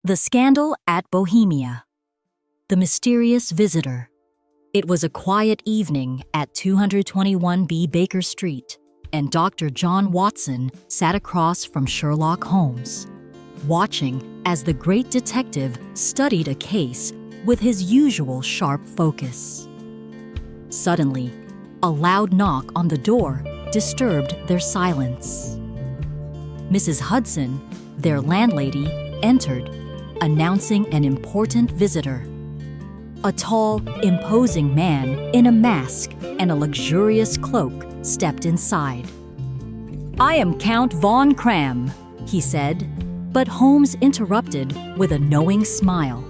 The Scandal at Bohemia. The Mysterious Visitor. It was a quiet evening at 221B Baker Street, and Dr. John Watson sat across from Sherlock Holmes, watching as the great detective studied a case with his usual sharp focus. Suddenly, a loud knock on the door disturbed their silence. Mrs. Hudson, their landlady, entered, announcing an important visitor. A tall, imposing man in a mask and a luxurious cloak stepped inside. "I am Count von Cram," he said, but Holmes interrupted with a knowing smile.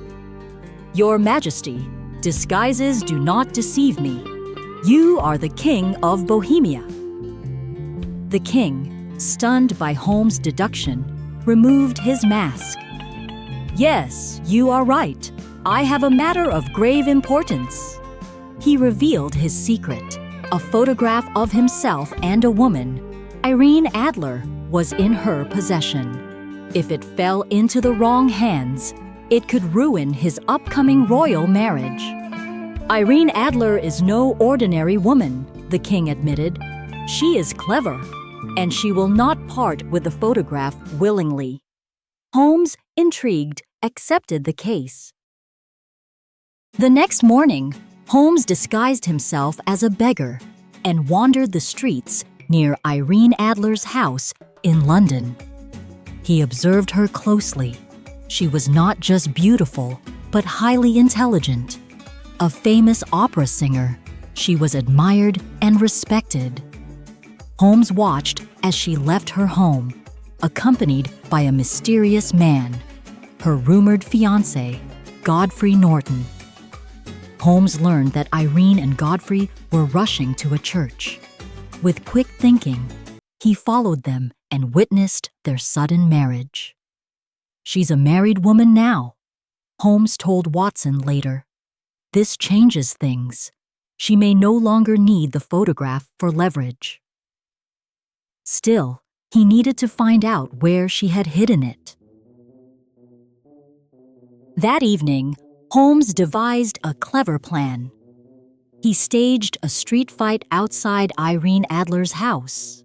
"Your Majesty, disguises do not deceive me. You are the King of Bohemia." The king, stunned by Holmes' deduction, removed his mask. "Yes, you are right. I have a matter of grave importance." He revealed his secret. A photograph of himself and a woman, Irene Adler, was in her possession. If it fell into the wrong hands, it could ruin his upcoming royal marriage. "Irene Adler is no ordinary woman," the king admitted. "She is clever, and she will not part with the photograph willingly." Holmes, intrigued, accepted the case. The next morning, Holmes disguised himself as a beggar and wandered the streets near Irene Adler's house in London. He observed her closely. She was not just beautiful, but highly intelligent. A famous opera singer, she was admired and respected. Holmes watched as she left her home, accompanied by a mysterious man, her rumored fiancé, Godfrey Norton. Holmes learned that Irene and Godfrey were rushing to a church. With quick thinking, he followed them and witnessed their sudden marriage. "She's a married woman now," Holmes told Watson later. "This changes things. She may no longer need the photograph for leverage." Still, he needed to find out where she had hidden it. That evening, Holmes devised a clever plan. He staged a street fight outside Irene Adler's house.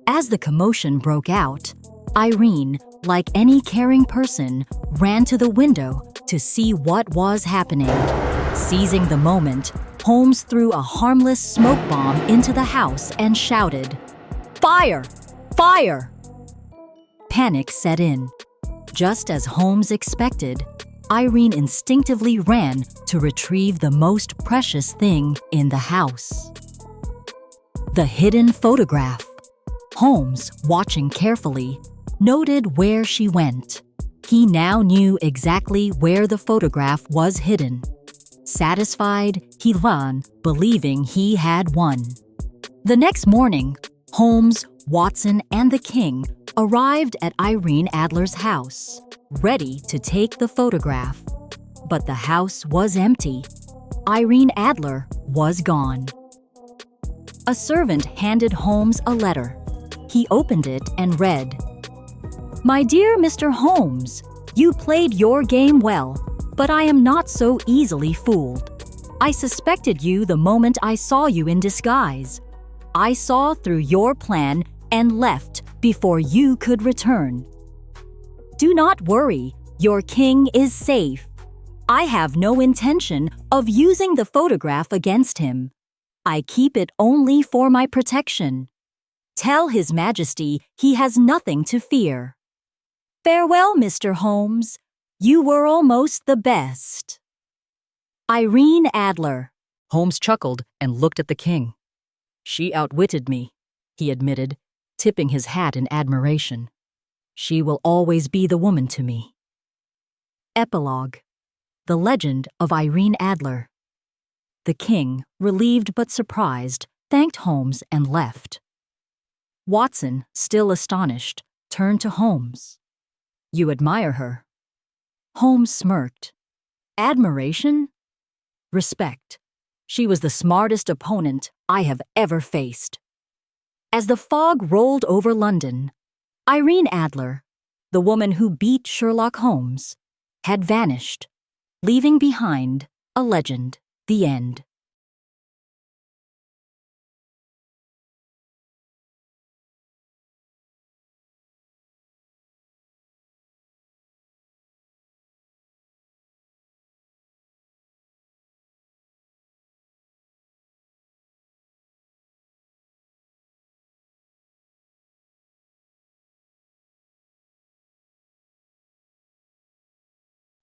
As the commotion broke out, Irene, like any caring person, ran to the window to see what was happening. Seizing the moment, Holmes threw a harmless smoke bomb into the house and shouted, "Fire! Fire!" Panic set in. Just as Holmes expected, Irene instinctively ran to retrieve the most precious thing in the house. The hidden photograph. Holmes, watching carefully, noted where she went. He now knew exactly where the photograph was hidden. Satisfied, he ran, believing he had won. The next morning, Holmes, Watson, and the king arrived at Irene Adler's house, ready to take the photograph. But the house was empty. Irene Adler was gone. A servant handed Holmes a letter. He opened it and read, "My dear Mr. Holmes, you played your game well, but I am not so easily fooled. I suspected you the moment I saw you in disguise. I saw through your plan and left before you could return. Do not worry, your king is safe. I have no intention of using the photograph against him. I keep it only for my protection. Tell His Majesty he has nothing to fear. Farewell, Mr. Holmes. You were almost the best. Irene Adler." Holmes chuckled and looked at the king. "She outwitted me," he admitted, tipping his hat in admiration. "She will always be the woman to me." Epilogue. The Legend of Irene Adler. The king, relieved but surprised, thanked Holmes and left. Watson, still astonished, turned to Holmes. "You admire her?" Holmes smirked. "Admiration? Respect. She was the smartest opponent I have ever faced." As the fog rolled over London, Irene Adler, the woman who beat Sherlock Holmes, had vanished, leaving behind a legend. The end.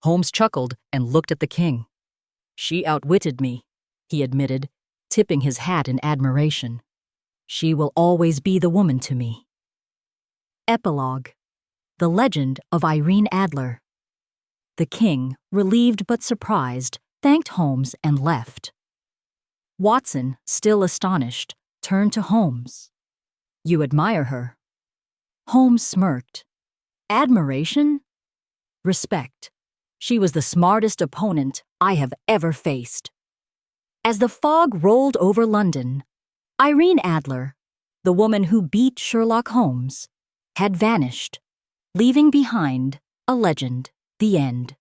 Holmes chuckled and looked at the king. "She outwitted me," he admitted, tipping his hat in admiration. "She will always be the woman to me." Epilogue: The Legend of Irene Adler. The king, relieved but surprised, thanked Holmes and left. Watson, still astonished, turned to Holmes. "You admire her?" Holmes smirked. "Admiration? Respect. She was the smartest opponent I have ever faced." As the fog rolled over London, Irene Adler, the woman who beat Sherlock Holmes, had vanished, leaving behind a legend. The end.